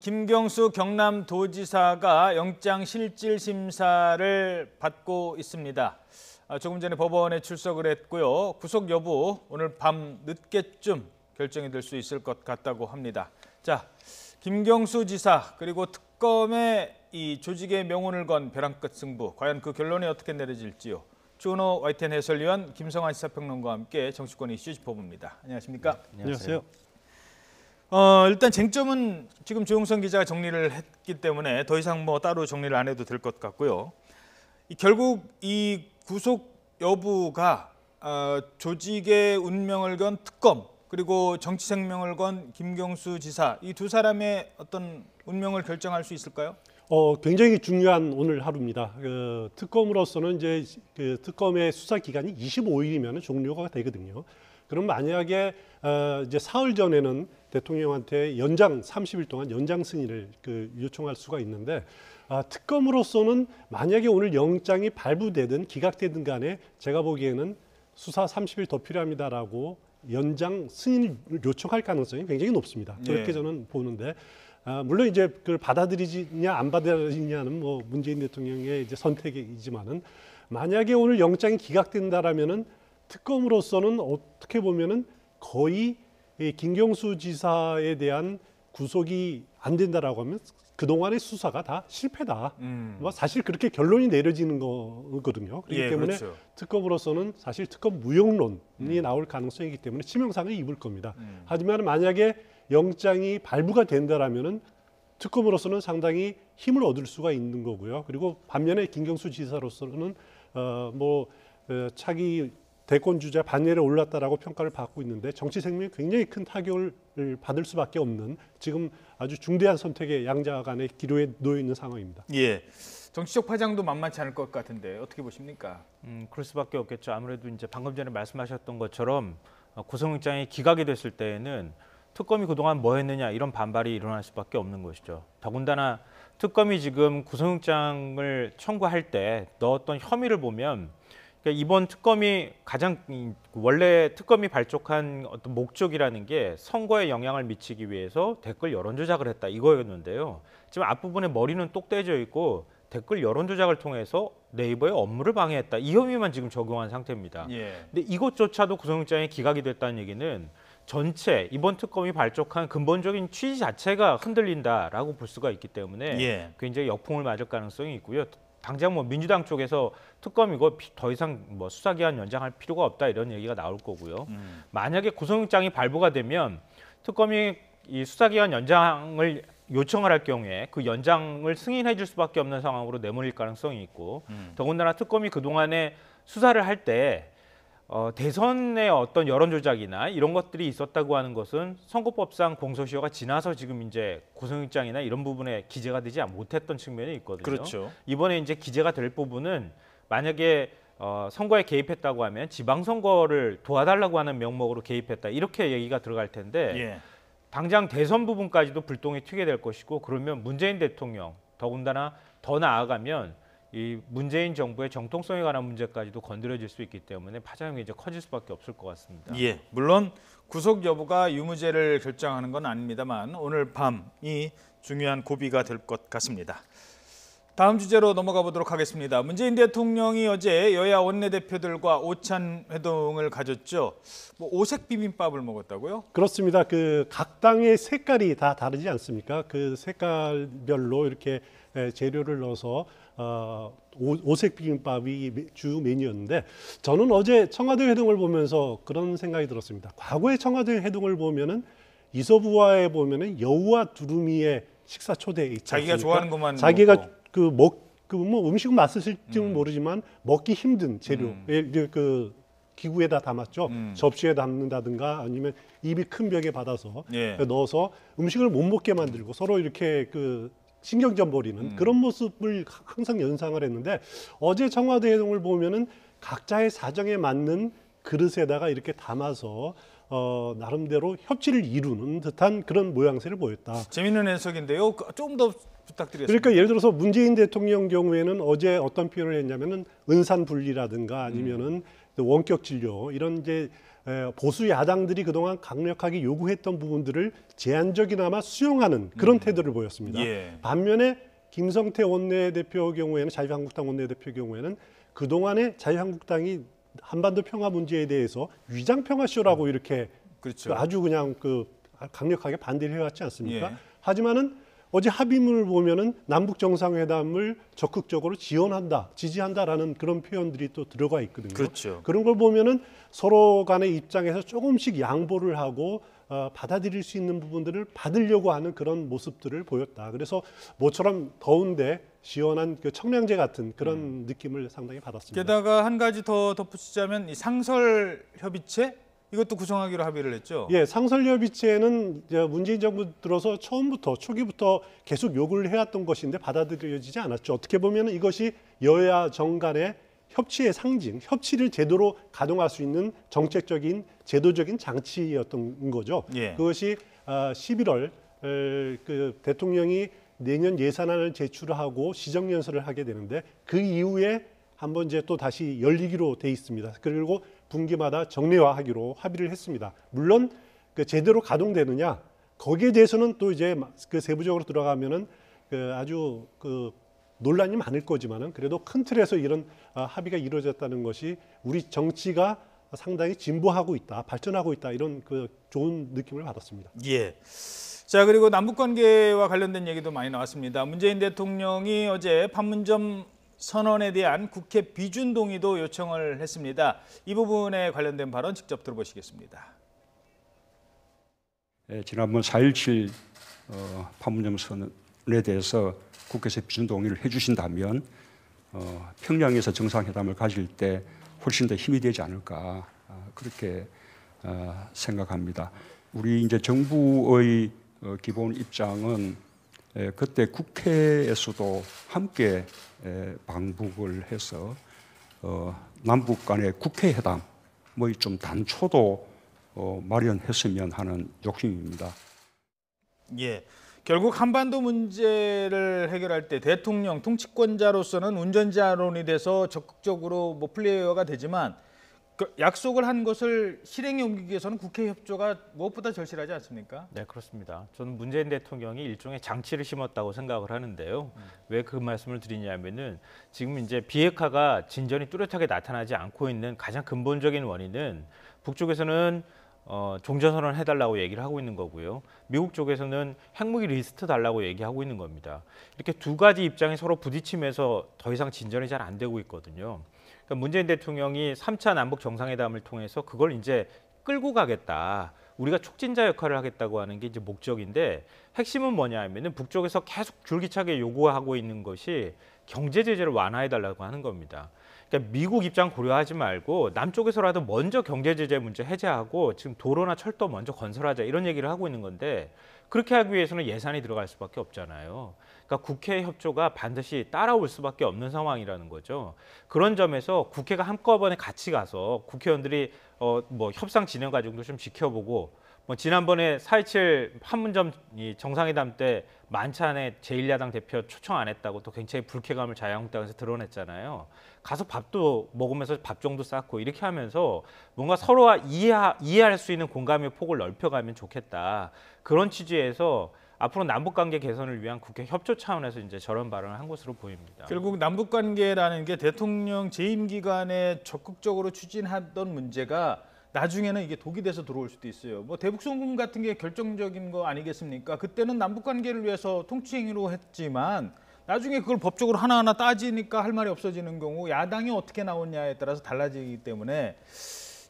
김경수 경남도지사가 영장실질심사를 받고 있습니다. 조금 전에 법원에 출석을 했고요. 구속 여부 오늘 밤 늦게쯤 결정이 될 수 있을 것 같다고 합니다. 자, 김경수 지사 그리고 특검의 이 조직의 명운을 건 벼랑 끝 승부, 과연 그 결론이 어떻게 내려질지요. 주은호 YTN 해설위원 김성환 시사평론가와 함께 정치권 이슈 짚어봅니다. 안녕하십니까? 네, 안녕하세요. 일단 쟁점은 지금 조영선 기자가 정리를 했기 때문에 더 이상 뭐 따로 정리를 안 해도 될 것 같고요. 결국 이 구속 여부가 조직의 운명을 건 특검 그리고 정치 생명을 건 김경수 지사, 이 두 사람의 어떤 운명을 결정할 수 있을까요? 굉장히 중요한 오늘 하루입니다. 특검으로서는 이제 그 특검의 수사 기간이 25일이면 종료가 되거든요. 그럼 만약에 이제 사흘 전에는 대통령한테 연장 30일 동안 연장 승인을 요청할 수가 있는데, 특검으로서는 만약에 오늘 영장이 발부되든 기각되든 간에 제가 보기에는 수사 30일 더 필요합니다라고 연장 승인을 요청할 가능성이 굉장히 높습니다. 그렇게 저는 보는데, 물론 이제 그걸 받아들이냐 안 받아들이냐는 뭐 문재인 대통령의 이제 선택이지만은, 만약에 오늘 영장이 기각된다라면은 특검으로서는 어떻게 보면은 거의 김경수 지사에 대한 구속이 안 된다라고 하면 그동안의 수사가 다 실패다. 뭐 사실 그렇게 결론이 내려지는 거거든요. 그렇기 때문에 그렇죠. 특검으로서는 사실 특검 무용론이 나올 가능성이기 때문에 치명상을 입을 겁니다. 하지만 만약에 영장이 발부가 된다라면은 특검으로서는 상당히 힘을 얻을 수가 있는 거고요. 그리고 반면에 김경수 지사로서는 차기 대권 주자 반열에 올랐다라고 평가를 받고 있는데 정치 생명이 굉장히 큰 타격을 받을 수밖에 없는 지금 아주 중대한 선택의 양자 간의 기로에 놓여 있는 상황입니다. 예, 정치적 파장도 만만치 않을 것 같은데 어떻게 보십니까? 그럴 수밖에 없겠죠. 아무래도 이제 방금 전에 말씀하셨던 것처럼 구속영장이 기각이 됐을 때에는 특검이 그동안 뭐 했느냐 이런 반발이 일어날 수밖에 없는 것이죠. 더군다나 특검이 지금 구속영장을 청구할 때 넣었던 혐의를 보면, 그러니까 이번 특검이 가장 원래 특검이 발족한 어떤 목적이라는 게 선거에 영향을 미치기 위해서 댓글 여론 조작을 했다 이거였는데요. 지금 앞부분에 머리는 똑 떼져 있고 댓글 여론 조작을 통해서 네이버의 업무를 방해했다, 이 혐의만 지금 적용한 상태입니다. 근데 이것조차도 구속영장이 기각이 됐다는 얘기는 전체 이번 특검이 발족한 근본적인 취지 자체가 흔들린다라고 볼 수가 있기 때문에 굉장히 역풍을 맞을 가능성이 있고요. 당장 뭐 민주당 쪽에서 특검 이거 더 이상 뭐 수사기한 연장할 필요가 없다 이런 얘기가 나올 거고요. 만약에 구속영장이 발부가 되면 특검이 이 수사기한 연장을 요청을 할 경우에 그 연장을 승인해 줄 수밖에 없는 상황으로 내몰릴 가능성이 있고, 더군다나 특검이 그동안에 수사를 할 때 대선의 어떤 여론 조작이나 이런 것들이 있었다고 하는 것은 선거법상 공소시효가 지나서 지금 이제 구속영장이나 이런 부분에 기재가 되지 못했던 측면이 있거든요. 그렇죠. 이번에 이제 기재가 될 부분은 만약에 선거에 개입했다고 하면 지방선거를 도와달라고 하는 명목으로 개입했다 이렇게 얘기가 들어갈 텐데 당장 대선 부분까지도 불똥이 튀게 될 것이고, 그러면 문재인 대통령, 더군다나 더 나아가면 이 문재인 정부의 정통성에 관한 문제까지도 건드려질 수 있기 때문에 파장이 이제 커질 수밖에 없을 것 같습니다. 물론 구속 여부가 유무죄를 결정하는 건 아닙니다만 오늘 밤이 중요한 고비가 될 것 같습니다. 다음 주제로 넘어가 보도록 하겠습니다. 문재인 대통령이 어제 여야 원내대표들과 오찬 회동을 가졌죠. 뭐 오색 비빔밥을 먹었다고요? 그렇습니다. 각 당의 색깔이 다 다르지 않습니까? 그 색깔별로 이렇게 재료를 넣어서 오색 비빔밥이 주 메뉴였는데, 저는 어제 청와대 회동을 보면서 그런 생각이 들었습니다. 과거의 청와대 회동을 보면은 이서부화에 보면은 여우와 두루미의 식사 초대 있지 자기가 않습니까? 좋아하는 것만 자기가 먹고. 뭐 음식은 맛있을지는 모르지만 먹기 힘든 재료, 기구에다 담았죠. 접시에 담는다든가 아니면 입이 큰 벽에 받아서 넣어서 음식을 못 먹게 만들고 서로 이렇게 신경전 벌이는 그런 모습을 항상 연상을 했는데, 어제 청와대 회동을 보면은 각자의 사정에 맞는 그릇에다가 이렇게 담아서 나름대로 협치를 이루는 듯한 그런 모양새를 보였다. 재미있는 해석인데요. 좀 더 부탁드리겠습니다. 그러니까 예를 들어서 문재인 대통령 경우에는 어제 어떤 표현을 했냐면은 은산분리라든가 아니면은 원격 진료 이런 이제 보수 야당들이 그동안 강력하게 요구했던 부분들을 제한적이나마 수용하는 그런 태도를 보였습니다. 예. 반면에 김성태 원내대표 경우에는 자유한국당 원내대표 경우에는 그동안에 자유한국당이 한반도 평화 문제에 대해서 위장 평화쇼라고 이렇게 그렇죠. 아주 그냥 강력하게 반대를 해왔지 않습니까? 예. 하지만은 어제 합의문을 보면은 남북 정상회담을 적극적으로 지원한다, 지지한다라는 그런 표현들이 또 들어가 있거든요. 그렇죠. 그런 걸 보면은 서로 간의 입장에서 조금씩 양보를 하고 받아들일 수 있는 부분들을 받으려고 하는 그런 모습들을 보였다. 그래서 모처럼 더운데 시원한 그 청량제 같은 그런 느낌을 상당히 받았습니다. 게다가 한 가지 더 덧붙이자면 이 상설 협의체 이것도 구성하기로 합의를 했죠. 예, 상설협의체는 문재인 정부 들어서 초기부터 계속 요구를 해왔던 것인데 받아들여지지 않았죠. 어떻게 보면 이것이 여야 정 간의 협치의 상징, 협치를 제대로 가동할 수 있는 정책적인 제도적인 장치였던 거죠. 예. 그것이 11월 그 대통령이 내년 예산안을 제출하고 시정연설을 하게 되는데 그 이후에 한번 이제 또 다시 열리기로 돼 있습니다. 그리고 분기마다 정례화하기로 합의를 했습니다. 물론 그 제대로 가동되느냐 거기에 대해서는 또 이제 그 세부적으로 들어가면은 아주 논란이 많을 거지만은 그래도 큰 틀에서 이런 합의가 이루어졌다는 것이 우리 정치가 상당히 진보하고 있다, 발전하고 있다 이런 좋은 느낌을 받았습니다. 예. 자, 그리고 남북 관계와 관련된 얘기도 많이 나왔습니다. 문재인 대통령이 어제 판문점 선언에 대한 국회 비준 동의도 요청을 했습니다. 이 부분에 관련된 발언 직접 들어보시겠습니다. 지난번 4.17 판문점 선언에 대해서 국회에서 비준 동의를 해주신다면 평양에서 정상회담을 가질 때 훨씬 더 힘이 되지 않을까 그렇게 생각합니다. 우리 이제 정부의 기본 입장은 그때 국회에서도 함께 방북을 해서 남북 간의 국회회담 좀 단초도 마련했으면 하는 욕심입니다. 예. 결국 한반도 문제를 해결할 때 대통령 통치권자로서는 운전자론이 돼서 적극적으로 플레이어가 되지만 그 약속을 한 것을 실행에 옮기기 위해서는 국회 협조가 무엇보다 절실하지 않습니까? 네, 그렇습니다. 저는 문재인 대통령이 일종의 장치를 심었다고 생각을 하는데요. 왜 그 말씀을 드리냐면은 지금 이제 비핵화가 진전이 뚜렷하게 나타나지 않고 있는 가장 근본적인 원인은 북쪽에서는 종전선언 해달라고 얘기를 하고 있는 거고요. 미국 쪽에서는 핵무기 리스트 달라고 얘기하고 있는 겁니다. 이렇게 두 가지 입장이 서로 부딪히면서 더 이상 진전이 잘 안 되고 있거든요. 그러니까 문재인 대통령이 3차 남북 정상회담을 통해서 그걸 이제 끌고 가겠다. 우리가 촉진자 역할을 하겠다고 하는 게 이제 목적인데 핵심은 뭐냐 하면은 북쪽에서 계속 줄기차게 요구하고 있는 것이 경제 제재를 완화해 달라고 하는 겁니다. 그러니까 미국 입장 고려하지 말고 남쪽에서라도 먼저 경제 제재 문제 해제하고 지금 도로나 철도 먼저 건설하자 이런 얘기를 하고 있는 건데 그렇게 하기 위해서는 예산이 들어갈 수밖에 없잖아요. 그러니까 국회 협조가 반드시 따라올 수밖에 없는 상황이라는 거죠. 그런 점에서 국회가 한꺼번에 같이 가서 국회의원들이 협상 진행 과정도 좀 지켜보고 지난번에 4.27 판문점 정상회담 때 만찬에 제1야당 대표 초청 안 했다고 또 굉장히 불쾌감을 자유한국당에서 드러냈잖아요. 가서 밥도 먹으면서 밥정도 쌓고 이렇게 하면서 뭔가 서로가 이해할 수 있는 공감의 폭을 넓혀가면 좋겠다. 그런 취지에서 앞으로 남북관계 개선을 위한 국회 협조 차원에서 이제 저런 발언을 한 것으로 보입니다. 결국 남북관계라는 게 대통령 재임 기간에 적극적으로 추진하던 문제가 나중에는 이게 독이 돼서 들어올 수도 있어요. 대북송금 같은 게 결정적인 거 아니겠습니까? 그때는 남북관계를 위해서 통치행위로 했지만 나중에 그걸 법적으로 하나하나 따지니까 할 말이 없어지는 경우 야당이 어떻게 나오냐에 따라서 달라지기 때문에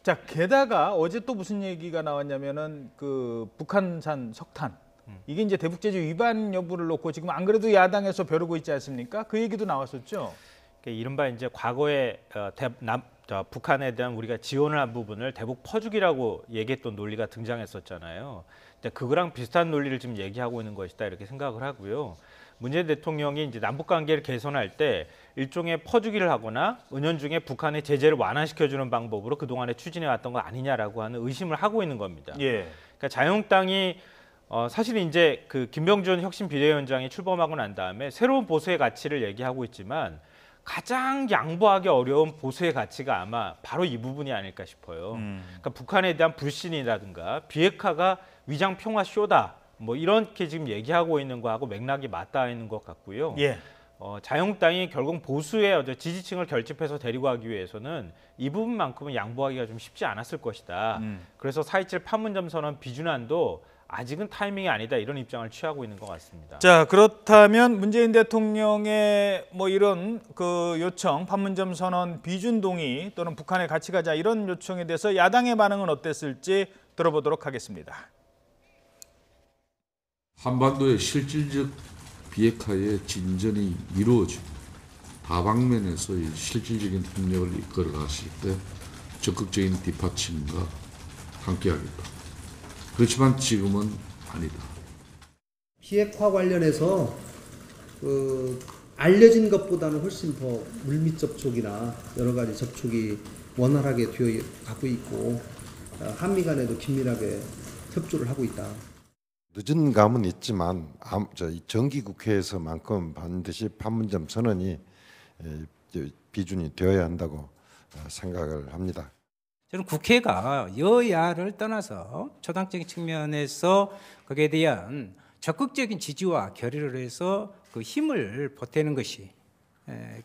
자 게다가 어제 또 무슨 얘기가 나왔냐면은 그 북한산 석탄 이게 이제 대북제재 위반 여부를 놓고 지금 안 그래도 야당에서 벼르고 있지 않습니까? 그 얘기도 나왔었죠. 이른바 이제 과거에 북한에 대한 우리가 지원을 한 부분을 대북 퍼주기라고 얘기했던 논리가 등장했었잖아요. 근데 그거랑 비슷한 논리를 지금 얘기하고 있는 것이다 이렇게 생각을 하고요. 문재인 대통령이 이제 남북 관계를 개선할 때 일종의 퍼주기를 하거나 은연중에 북한의 제재를 완화시켜주는 방법으로 그동안에 추진해 왔던 거 아니냐라고 하는 의심을 하고 있는 겁니다. 예. 그러니까 자유한국당이 사실 이제 그 김병준 혁신 비대위원장이 출범하고 난 다음에 새로운 보수의 가치를 얘기하고 있지만 가장 양보하기 어려운 보수의 가치가 아마 바로 이 부분이 아닐까 싶어요. 그러니까 북한에 대한 불신이라든가 비핵화가 위장 평화 쇼다 뭐 이렇게 지금 얘기하고 있는 거하고 맥락이 맞닿아 있는 것 같고요. 예. 자유한국당이 결국 보수의 지지층을 결집해서 데리고 가기 위해서는 이 부분만큼은 양보하기가 좀 쉽지 않았을 것이다. 그래서 4.27 판문점 선언 비준안도 아직은 타이밍이 아니다 이런 입장을 취하고 있는 것 같습니다. 자, 그렇다면 문재인 대통령의 뭐 이런 그 요청, 판문점 선언 비준 동의 또는 북한에 같이 가자 이런 요청에 대해서 야당의 반응은 어땠을지 들어보도록 하겠습니다. 한반도의 실질적 비핵화의 진전이 이루어지고 다방면에서의 실질적인 협력을 이끌어 가실 때 적극적인 뒷받침과 함께하겠다. 그렇지만 지금은 아니다. 비핵화 관련해서 알려진 것보다는 훨씬 더 물밑 접촉이나 여러 가지 접촉이 원활하게 되어 가고 있고 한미 간에도 긴밀하게 협조를 하고 있다. 늦은 감은 있지만 정기국회에서만큼 반드시 판문점 선언이 비준이 되어야 한다고 생각을 합니다. 저는 국회가 여야를 떠나서 초당적인 측면에서 거기에 대한 적극적인 지지와 결의를 해서 그 힘을 보태는 것이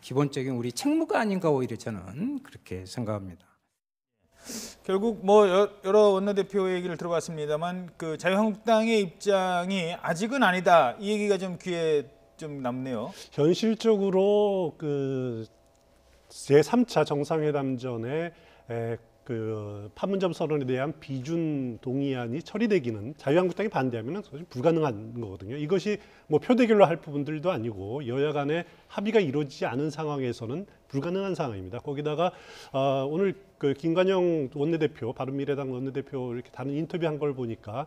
기본적인 우리 책무가 아닌가 오히려 저는 그렇게 생각합니다. 결국 뭐 여러 원내대표 얘기를 들어봤습니다만 그 자유한국당의 입장이 아직은 아니다 이 얘기가 좀 귀에 좀 남네요. 현실적으로 그 제3차 정상회담 전에 그 판문점 선언에 대한 비준 동의안이 처리되기는 자유한국당이 반대하면 사실 불가능한 거거든요. 이것이 뭐 표대결로 할 부분들도 아니고 여야 간에 합의가 이루어지지 않은 상황에서는 불가능한 상황입니다. 거기다가 오늘 그 김관영 원내대표, 바른미래당 원내대표 이렇게 다른 인터뷰한 걸 보니까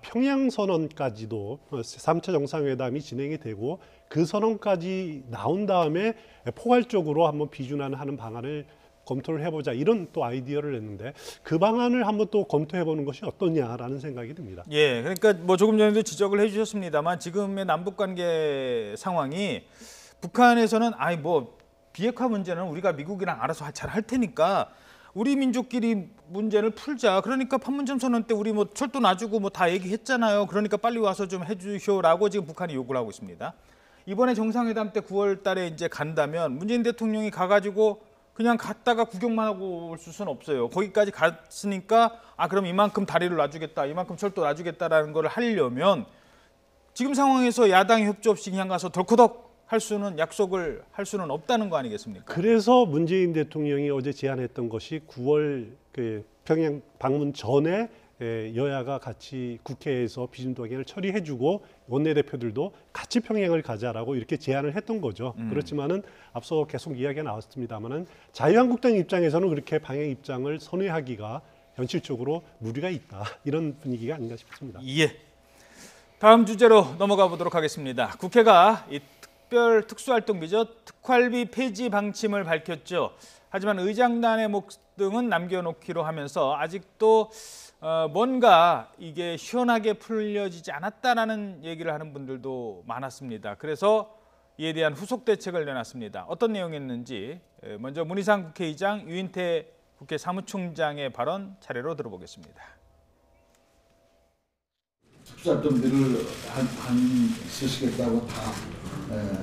평양 선언까지도 3차 정상회담이 진행이 되고 그 선언까지 나온 다음에 포괄적으로 한번 비준안을 하는 방안을 검토를 해보자 이런 또 아이디어를 냈는데 그 방안을 한번 또 검토해보는 것이 어떠냐라는 생각이 듭니다. 예, 그러니까 뭐 조금 전에도 지적을 해주셨습니다만 지금의 남북관계 상황이 북한에서는 아이 뭐 비핵화 문제는 우리가 미국이랑 알아서 잘 할 테니까 우리 민족끼리 문제를 풀자. 그러니까 판문점 선언 때 우리 뭐 철도 놔주고 뭐 다 얘기했잖아요. 그러니까 빨리 와서 좀 해주쇼라고 지금 북한이 요구를 하고 있습니다. 이번에 정상회담 때 9월 달에 이제 간다면 문재인 대통령이 가가지고 그냥 갔다가 구경만 하고 올 수는 없어요. 거기까지 갔으니까 그럼 이만큼 다리를 놔주겠다, 이만큼 철도 놔주겠다라는 걸 하려면 지금 상황에서 야당이 협조 없이 그냥 가서 덜커덕 할 수는 약속을 할 수는 없다는 거 아니겠습니까? 그래서 문재인 대통령이 어제 제안했던 것이 9월 그 평양 방문 전에 여야가 같이 국회에서 비준 동의안을 처리해주고 원내대표들도 같이 평양을 가자라고 이렇게 제안을 했던 거죠. 그렇지만은 앞서 계속 이야기가 나왔습니다만은 자유한국당 입장에서는 그렇게 방향 입장을 선회하기가 현실적으로 무리가 있다 이런 분위기가 아닌가 싶습니다. 예. 다음 주제로 넘어가 보도록 하겠습니다. 국회가 이 특수활동비죠. 특활비 폐지 방침을 밝혔죠. 하지만 의장단의 목 등은 남겨놓기로 하면서 아직도 뭔가 이게 시원하게 풀려지지 않았다라는 얘기를 하는 분들도 많았습니다. 그래서 이에 대한 후속 대책을 내놨습니다. 어떤 내용이었는지 먼저 문희상 국회의장, 유인태 국회 사무총장의 발언 차례로 들어보겠습니다. 특수활동비를 안 쓰시겠다고 다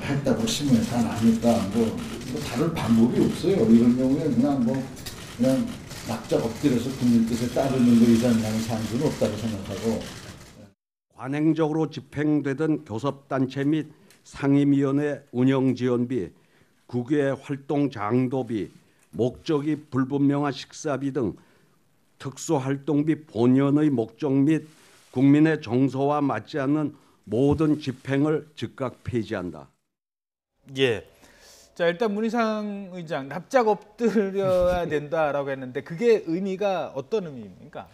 했다고 신문에 다 나니까 뭐 다른 방법이 없어요. 이런 경우에 그냥 납작 엎드려서 국민 뜻에 따르는 거 이상하는 상수는 없다고 생각하고 관행적으로 집행되던 교섭단체 및 상임위원회 운영지원비, 국외 활동 장도비, 목적이 불분명한 식사비 등 특수활동비 본연의 목적 및 국민의 정서와 맞지 않는 모든 집행을 즉각 폐지한다. 예. 자, 일단 문희상 의장 납작 엎드려야 된다라고 했는데 그게 의미가 어떤 의미입니까?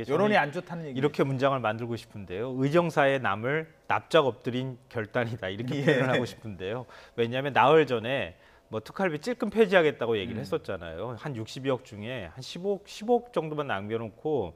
여론이 안 좋다는 얘기. 이렇게 문장을 만들고 싶은데요. 의정사의 남을 납작 엎드린 결단이다 이렇게 표현을 하고 싶은데요. 왜냐하면 나흘 전에 뭐 특활비 찔끔 폐지하겠다고 얘기를 했었잖아요. 한 62억 중에 한 15억 정도만 남겨놓고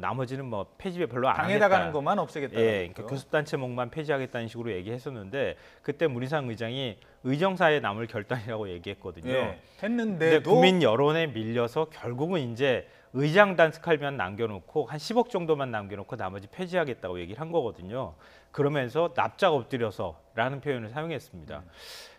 나머지는 뭐 폐지에 별로 안 당에다 하겠다. 가는 것만 없애겠다. 예, 그러니까 교섭단체목만 폐지하겠다는 식으로 얘기했었는데 그때 문희상 의장이 의정사에 남을 결단이라고 얘기했거든요. 예, 근데 했는데도 국민 여론에 밀려서 결국은 이제 의장단 특활비만 남겨놓고 한 10억 정도만 남겨놓고 나머지 폐지하겠다고 얘기를 한 거거든요. 그러면서 납작 엎드려서라는 표현을 사용했습니다.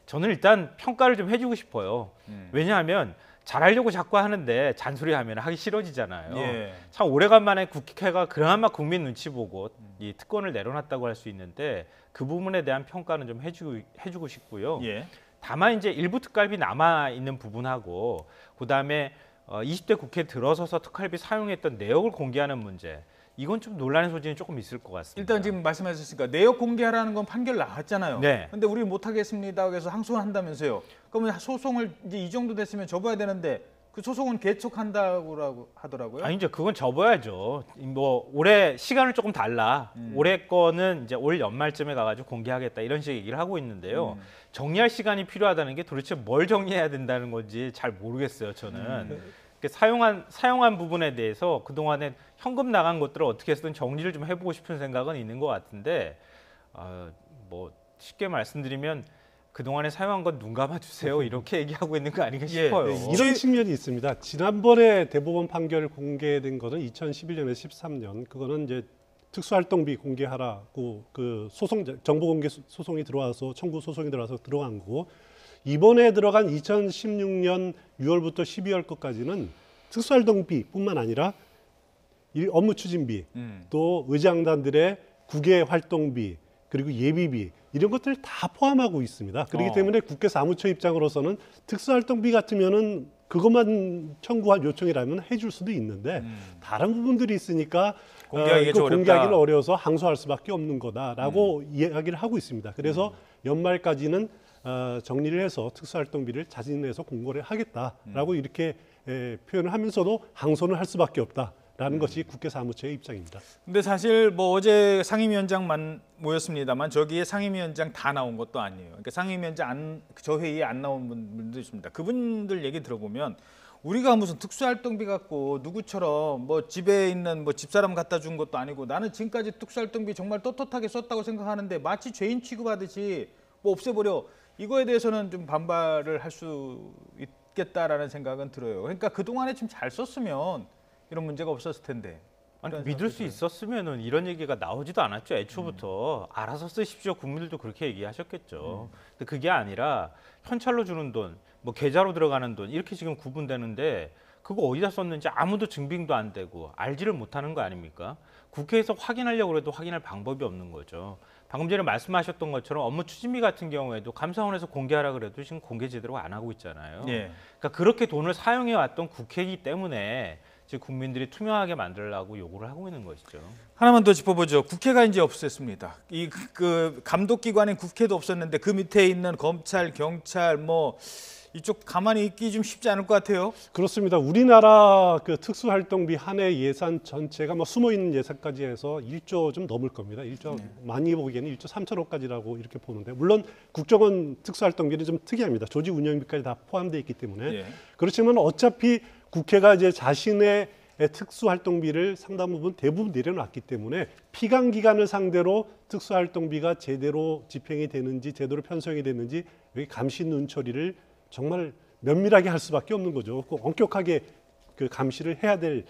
저는 일단 평가를 좀 해주고 싶어요. 왜냐하면 잘하려고 자꾸 하는데 잔소리하면 하기 싫어지잖아요. 예. 참 오래간만에 국회가 그나마 국민 눈치 보고 이 특권을 내려놨다고 할 수 있는데 그 부분에 대한 평가는 좀 해주고 싶고요. 예. 다만 이제 일부 특활비 남아 있는 부분하고 그다음에 20대 국회 들어서서 특활비 사용했던 내역을 공개하는 문제. 이건 좀 논란의 소지는 조금 있을 것 같습니다. 일단 지금 말씀하셨으니까 내역 공개하라는 건 판결 나왔잖아요. 네. 근데 우리 못 하겠습니다. 그래서 항소를 한다면서요. 그러면 소송을 이제 이 정도 됐으면 접어야 되는데 그 소송은 개촉한다고 하더라고요. 아니 이제 그건 접어야죠. 뭐 올해 시간을 조금 달라. 올해 거는 이제 올 연말쯤에 가가지고 공개하겠다 이런 식의 얘기를 하고 있는데요. 정리할 시간이 필요하다는 게 도대체 뭘 정리해야 된다는 건지 잘 모르겠어요. 저는 사용한 부분에 대해서 그 동안에 현금 나간 것들을 어떻게 해서든 정리를 좀 해보고 싶은 생각은 있는 것 같은데 뭐 쉽게 말씀드리면. 그동안에 사용한 건 눈 감아주세요. 이렇게 얘기하고 있는 거 아닌가 싶어요. 네, 이런 측면이 있습니다. 지난번에 대법원 판결 공개된 것은 2011년에 13년. 그거는 이제 특수활동비 공개하라고 그 소송 정보공개 소송이 들어와서 청구 소송이 들어와서 들어간 거고 이번에 들어간 2016년 6월부터 12월 것까지는 특수활동비뿐만 아니라 이 업무 추진비 또 의장단들의 국외 활동비 그리고 예비비 이런 것들을 다 포함하고 있습니다. 그렇기 때문에 국회 사무처 입장으로서는 특수활동비 같으면은 그것만 청구한 요청이라면 해줄 수도 있는데 다른 부분들이 있으니까 공개하기는 어려워서 항소할 수밖에 없는 거다라고 이야기를 하고 있습니다. 그래서 연말까지는 정리를 해서 특수활동비를 자진해서 공고를 하겠다라고 이렇게 표현을 하면서도 항소는 할 수밖에 없다. 라는 것이 국회 사무처의 입장입니다. 근데 사실 뭐 어제 상임위원장만 모였습니다만 저기에 상임위원장 다 나온 것도 아니에요. 그러니까 상임위원장 저 회의에 안 나온 분들도 있습니다. 그분들 얘기 들어보면 우리가 무슨 특수활동비 갖고 누구처럼 뭐 집에 있는 뭐 집사람 갖다 준 것도 아니고 나는 지금까지 특수활동비 정말 떳떳하게 썼다고 생각하는데 마치 죄인 취급하듯이 뭐 없애버려 이거에 대해서는 좀 반발을 할 수 있겠다라는 생각은 들어요. 그러니까 그동안에 좀 잘 썼으면 이런 문제가 없었을 텐데. 아니, 믿을 수 있었으면은 이런 얘기가 나오지도 않았죠. 애초부터 알아서 쓰십시오. 국민들도 그렇게 얘기하셨겠죠. 근데 그게 아니라 현찰로 주는 돈, 뭐 계좌로 들어가는 돈 이렇게 지금 구분되는데 그거 어디다 썼는지 아무도 증빙도 안 되고 알지를 못하는 거 아닙니까? 국회에서 확인하려고 해도 확인할 방법이 없는 거죠. 방금 전에 말씀하셨던 것처럼 업무 추진비 같은 경우에도 감사원에서 공개하라 그래도 지금 공개 제대로 안 하고 있잖아요. 예. 그러니까 그렇게 돈을 사용해 왔던 국회이기 때문에 지금 국민들이 투명하게 만들려고 요구를 하고 있는 것이죠. 하나만 더 짚어보죠. 국회가 이제 없앴습니다. 이 그 감독기관인 국회도 없었는데 그 밑에 있는 검찰, 경찰 뭐 이쪽 가만히 있기 좀 쉽지 않을 것 같아요. 그렇습니다. 우리나라 그 특수활동비 한 해 예산 전체가 뭐 숨어 있는 예산까지 해서 1조 좀 넘을 겁니다. 1조 많이 보기에는 1조 3천억까지라고 이렇게 보는데 물론 국정원 특수활동비는 좀 특이합니다. 조직 운영비까지 다 포함되어 있기 때문에 그렇지만 어차피 국회가 이제 자신의 특수활동비를 상당 부분 대부분 내려놨기 때문에 피감기관을 상대로 특수활동비가 제대로 집행이 되는지 제대로 편성이 됐는지 여기 감시 눈처리를 정말 면밀하게 할 수밖에 없는 거죠. 꼭 엄격하게 그 감시를 해야 될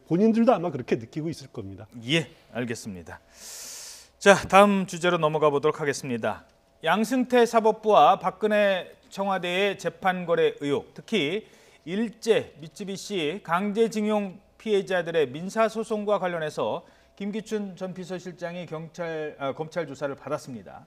본인들도 아마 그렇게 느끼고 있을 겁니다. 예, 알겠습니다. 자, 다음 주제로 넘어가 보도록 하겠습니다. 양승태 사법부와 박근혜 청와대의 재판 거래 의혹, 특히 일제 미쓰비시 강제징용 피해자들의 민사소송과 관련해서 김기춘 전 비서실장이 검찰 조사를 받았습니다.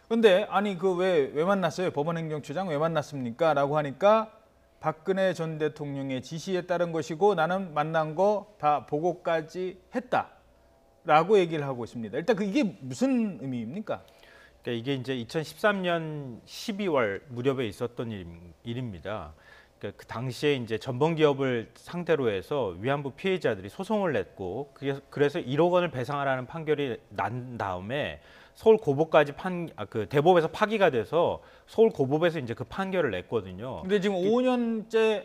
그런데 아니 그 왜 만났어요? 법원행정처장 왜 만났습니까? 라고 하니까 박근혜 전 대통령의 지시에 따른 것이고 나는 만난 거 다 보고까지 했다라고 얘기를 하고 있습니다. 일단 이게 무슨 의미입니까? 그러니까 이게 이제 2013년 12월 무렵에 있었던 일입니다. 그 당시에 이제 전범기업을 상대로 해서 위안부 피해자들이 소송을 냈고 그래서 1억 원을 배상하라는 판결이 난 다음에 서울 고법까지 대법에서 파기가 돼서 서울 고법에서 이제 그 판결을 냈거든요. 근데 지금 5년째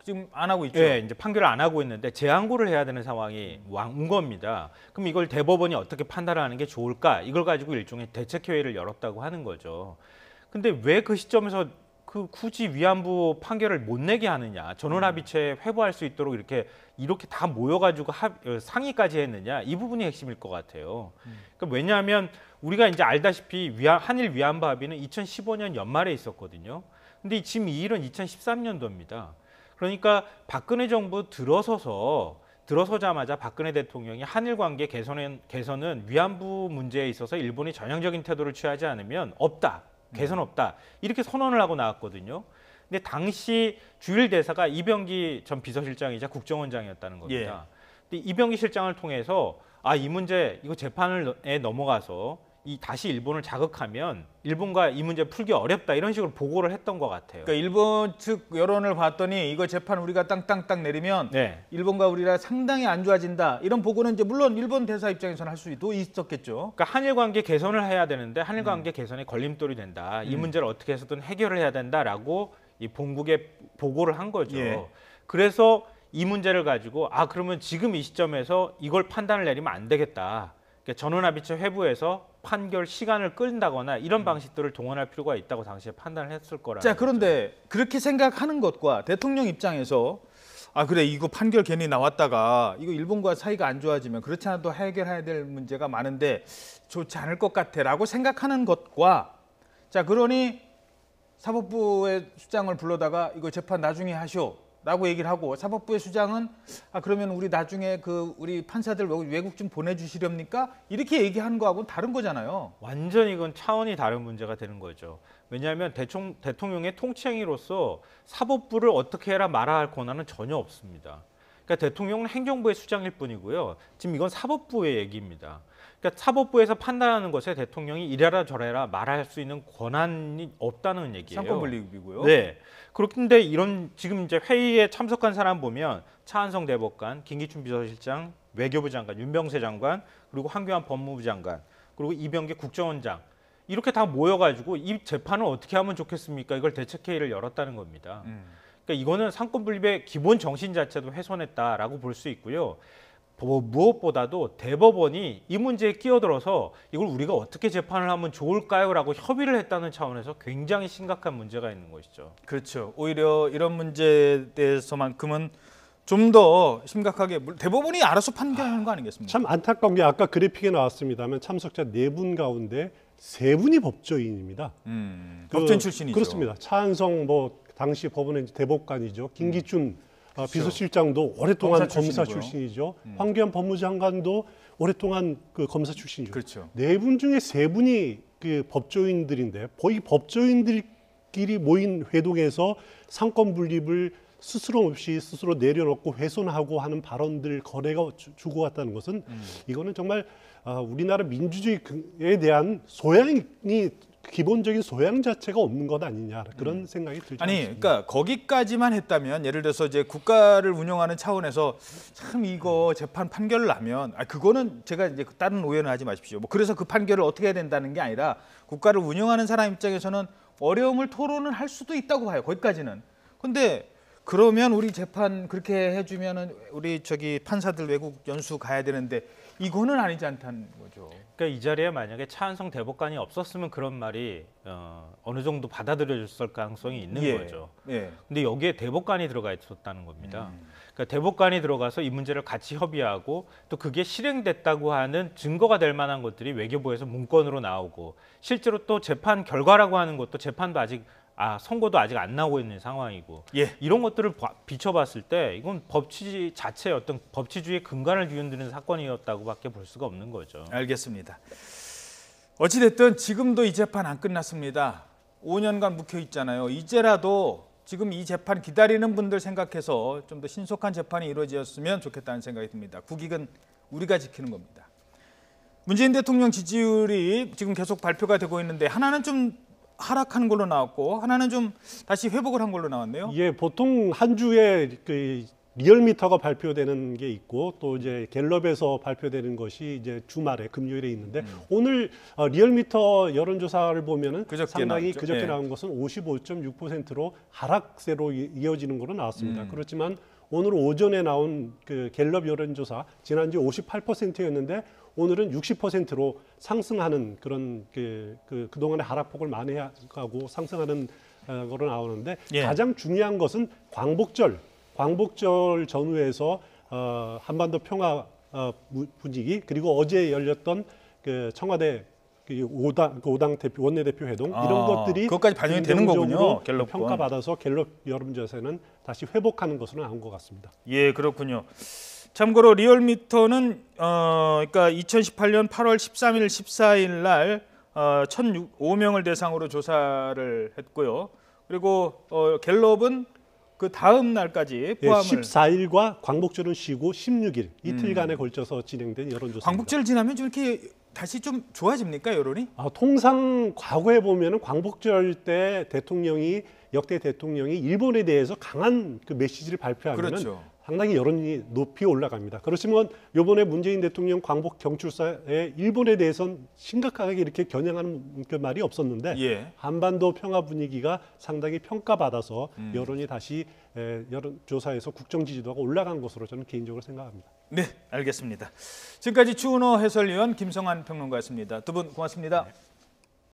지금 안 하고 있죠. 네, 이제 판결을 안 하고 있는데 재항고를 해야 되는 상황이 온 겁니다. 그럼 이걸 대법원이 어떻게 판단하는 게 좋을까? 이걸 가지고 일종의 대책회의를 열었다고 하는 거죠. 근데 왜 그 시점에서 굳이 위안부 판결을 못 내게 하느냐, 전원합의체 회부할 수 있도록 이렇게 다 모여가지고 상의까지 했느냐, 이 부분이 핵심일 것 같아요. 그러니까 왜냐하면 우리가 이제 알다시피 한일 위안부 합의는 2015년 연말에 있었거든요. 근데 지금 이 일은 2013년도입니다. 그러니까 박근혜 정부 들어서자마자 박근혜 대통령이 한일 관계 개선은 위안부 문제에 있어서 일본이 전향적인 태도를 취하지 않으면 없다. 개선 없다. 이렇게 선언을 하고 나왔거든요. 근데 당시 주일 대사가 이병기 전 비서실장이자 국정원장이었다는 겁니다. 근데 이병기 실장을 통해서 이 문제 이거 재판에 넘어가서 다시 일본을 자극하면 일본과 이 문제 풀기 어렵다 이런 식으로 보고를 했던 것 같아요. 그러니까 일본 측 여론을 봤더니 이거 재판 우리가 땅땅땅 내리면 일본과 우리가 상당히 안 좋아진다. 이런 보고는 이제 물론 일본 대사 입장에서는 할 수도 있었겠죠. 그러니까 한일 관계 개선을 해야 되는데 한일 관계 개선에 걸림돌이 된다. 이 문제를 어떻게 해서든 해결을 해야 된다라고 이 본국에 보고를 한 거죠. 그래서 이 문제를 가지고 그러면 지금 이 시점에서 이걸 판단을 내리면 안 되겠다. 그러니까 전원합의체 회부해서 판결 시간을 끌다거나 이런 방식들을 동원할 필요가 있다고 당시에 판단을 했을 거라는 자, 그런데 그렇게 생각하는 것과 대통령 입장에서 그래 이거 판결 괜히 나왔다가 이거 일본과 사이가 안 좋아지면 그렇지 않아도 해결해야 될 문제가 많은데 좋지 않을 것 같아라고 생각하는 것과 자, 그러니 사법부의 수장을 불러다가 이거 재판 나중에 하시오. 라고 얘기를 하고 사법부의 수장은 그러면 우리 나중에 우리 판사들 외국 좀 보내주시렵니까? 이렇게 얘기하는 거하고는 다른 거잖아요. 완전히 이건 차원이 다른 문제가 되는 거죠. 왜냐하면 대통령의 통치행위로서 사법부를 어떻게 해라 말아 할 권한은 전혀 없습니다. 그러니까 대통령은 행정부의 수장일 뿐이고요. 지금 이건 사법부의 얘기입니다. 그러니까 사법부에서 판단하는 것에 대통령이 이래라 저래라 말할 수 있는 권한이 없다는 얘기예요. 상권 분립이고요. 네. 그렇긴데 지금 이제 회의에 참석한 사람 보면 차한성 대법관, 김기춘 비서실장, 외교부 장관, 윤병세 장관, 그리고 황교안 법무부 장관, 그리고 이병기 국정원장 이렇게 다 모여가지고 이 재판을 어떻게 하면 좋겠습니까? 이걸 대책회의를 열었다는 겁니다. 그러니까 이거는 상권 분립의 기본 정신 자체도 훼손했다라고 볼 수 있고요. 무엇보다도 대법원이 이 문제에 끼어들어서 이걸 우리가 어떻게 재판을 하면 좋을까요? 라고 협의를 했다는 차원에서 굉장히 심각한 문제가 있는 것이죠. 그렇죠. 오히려 이런 문제에 대해서만큼은 좀 더 심각하게 대법원이 알아서 판결하는 거 아니겠습니까? 참 안타까운 게 아까 그래픽에 나왔습니다만 참석자 4분 가운데 3분이 법조인입니다. 법조인 출신이죠. 그렇습니다. 차한성 당시 법원의 대법관이죠. 김기춘 비서실장도 오랫동안 검사 출신이죠. 황교안 법무장관도 오랫동안 검사 출신이죠. 그렇죠. 4분 중에 3분이 법조인들인데 거의 법조인들끼리 모인 회동에서 상권 분립을 스스럼 없이 스스로 내려놓고 훼손하고 하는 발언들 거래가 주고받다는 것은 이거는 정말 우리나라 민주주의에 대한 소양이 기본적인 소양 자체가 없는 것 아니냐 그런 생각이 들죠. 그러니까 거기까지만 했다면 예를 들어서 이제 국가를 운영하는 차원에서 참 이거 재판 판결을 나면 그거는 제가 이제 다른 오해는 하지 마십시오. 그래서 그 판결을 어떻게 해야 된다는 게 아니라 국가를 운영하는 사람 입장에서는 어려움을 토론을 할 수도 있다고 봐요. 거기까지는. 근데 그러면 우리 재판 그렇게 해주면은 우리 판사들 외국 연수 가야 되는데 이거는 아니지 않다는 거죠. 그러니까 이 자리에 만약에 차한성 대법관이 없었으면 그런 말이 어느 정도 받아들여졌을 가능성이 있는 거죠. 근데 여기에 대법관이 들어가 있었다는 겁니다. 그러니까 대법관이 들어가서 이 문제를 같이 협의하고 또 그게 실행됐다고 하는 증거가 될 만한 것들이 외교부에서 문건으로 나오고 실제로 또 재판 결과라고 하는 것도 재판도 아직 선고도 아직 안 나오고 있는 상황이고 이런 것들을 비춰봤을 때 이건 법치 자체의 어떤 법치주의의 근간을 뒤흔드는 사건이었다고밖에 볼 수가 없는 거죠. 알겠습니다. 어찌됐든 지금도 이 재판 안 끝났습니다. 5년간 묵혀 있잖아요. 이제라도 지금 이 재판 기다리는 분들 생각해서 좀 더 신속한 재판이 이루어졌으면 좋겠다는 생각이 듭니다. 국익은 우리가 지키는 겁니다. 문재인 대통령 지지율이 지금 계속 발표가 되고 있는데 하나는 좀 하락하는 걸로 나왔고 하나는 좀 다시 회복을 한 걸로 나왔네요. 보통 한 주에 리얼미터가 발표되는 게 있고 또 이제 갤럽에서 발표되는 것이 이제 주말에 금요일에 있는데 오늘 리얼미터 여론조사를 보면은 그저께 상당히 나왔죠. 그저께 예. 나온 것은 55.6%로 하락세로 이어지는 것으로 나왔습니다. 그렇지만 오늘 오전에 나온 그 갤럽 여론조사 지난주 58%였는데 오늘은 60%로 상승하는 그런 그동안의 하락폭을 만회하고 상승하는 거로 나오는데 예. 가장 중요한 것은 광복절 전후에서 한반도 평화 분위기 그리고 어제 열렸던 그 청와대 그 5당 대표 원내대표 회동 이런 것들이 그것까지 반영이 되는 거군요. 갤럽 평가받아서 갤럽 여론조사는 다시 회복하는 것으로 나온 것 같습니다. 예, 그렇군요. 참고로 리얼미터는 그러니까 2018년 8월 13일, 14일 날 1,005명을 대상으로 조사를 했고요. 그리고 갤럽은 그 다음 날까지 포함을 14일과 광복절은 쉬고 16일 이틀간에 걸쳐서 진행된 여론조사입니다. 광복절 지나면 좀 이렇게 다시 좀 좋아집니까 여론이? 통상 과거에 보면은 광복절 때 역대 대통령이 일본에 대해서 강한 그 메시지를 발표하면 그렇죠. 상당히 여론이 높이 올라갑니다. 그렇지만 이번에 문재인 대통령 광복 경출사에 일본에 대해서는 심각하게 이렇게 겨냥하는 그 말이 없었는데 예. 한반도 평화 분위기가 상당히 평가받아서 여론이 다시 여론조사에서 국정 지지도가 올라간 것으로 저는 개인적으로 생각합니다. 네, 알겠습니다. 지금까지 추은호 해설위원 김성환 평론가였습니다. 두 분 고맙습니다. 네.